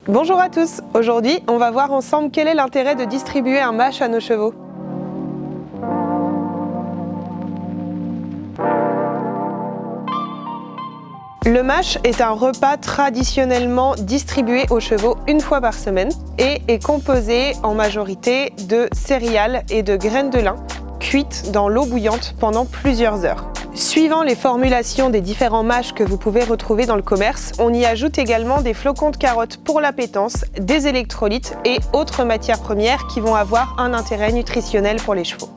Bonjour à tous, aujourd'hui on va voir ensemble quel est l'intérêt de distribuer un mash à nos chevaux. Le mash est un repas traditionnellement distribué aux chevaux une fois par semaine et est composé en majorité de céréales et de graines de lin cuites dans l'eau bouillante pendant plusieurs heures. Suivant les formulations des différents mashs que vous pouvez retrouver dans le commerce, on y ajoute également des flocons de carottes pour l'appétence, des électrolytes et autres matières premières qui vont avoir un intérêt nutritionnel pour les chevaux.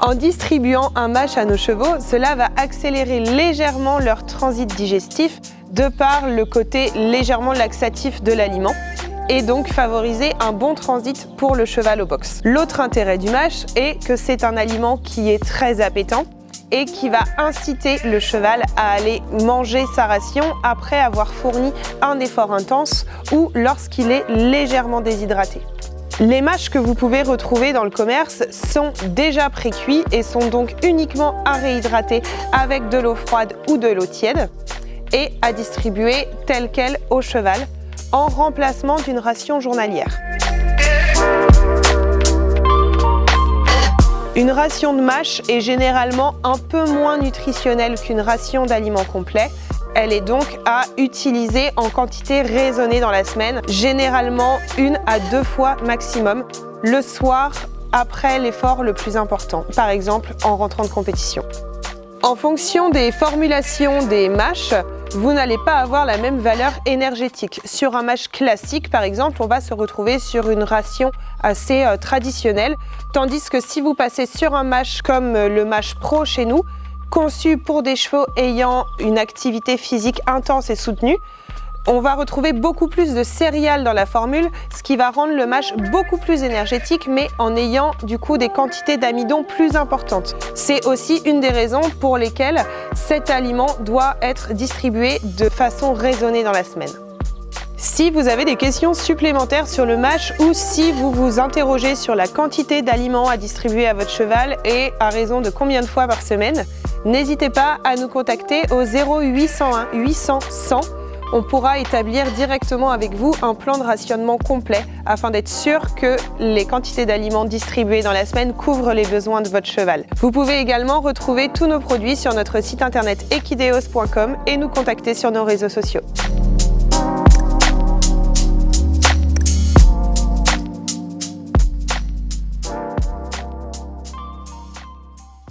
En distribuant un mash à nos chevaux, cela va accélérer légèrement leur transit digestif de par le côté légèrement laxatif de l'aliment et donc favoriser un bon transit pour le cheval au box. L'autre intérêt du mash est que c'est un aliment qui est très appétant et qui va inciter le cheval à aller manger sa ration après avoir fourni un effort intense ou lorsqu'il est légèrement déshydraté. Les mashs que vous pouvez retrouver dans le commerce sont déjà pré-cuits et sont donc uniquement à réhydrater avec de l'eau froide ou de l'eau tiède et à distribuer tel quel au cheval en remplacement d'une ration journalière. Une ration de mash est généralement un peu moins nutritionnelle qu'une ration d'aliments complets. Elle est donc à utiliser en quantité raisonnée dans la semaine, généralement 1 à 2 fois maximum, le soir après l'effort le plus important, par exemple en rentrant de compétition. En fonction des formulations des mashs, vous n'allez pas avoir la même valeur énergétique. Sur un mash classique, par exemple, on va se retrouver sur une ration assez traditionnelle, tandis que si vous passez sur un mash comme le mash pro chez nous, conçu pour des chevaux ayant une activité physique intense et soutenue, on va retrouver beaucoup plus de céréales dans la formule, ce qui va rendre le mash beaucoup plus énergétique, mais en ayant du coup des quantités d'amidon plus importantes. C'est aussi une des raisons pour lesquelles cet aliment doit être distribué de façon raisonnée dans la semaine. Si vous avez des questions supplémentaires sur le mash ou si vous vous interrogez sur la quantité d'aliments à distribuer à votre cheval et à raison de combien de fois par semaine, n'hésitez pas à nous contacter au 0801 800 100. On pourra établir directement avec vous un plan de rationnement complet afin d'être sûr que les quantités d'aliments distribués dans la semaine couvrent les besoins de votre cheval. Vous pouvez également retrouver tous nos produits sur notre site internet equideos.com et nous contacter sur nos réseaux sociaux.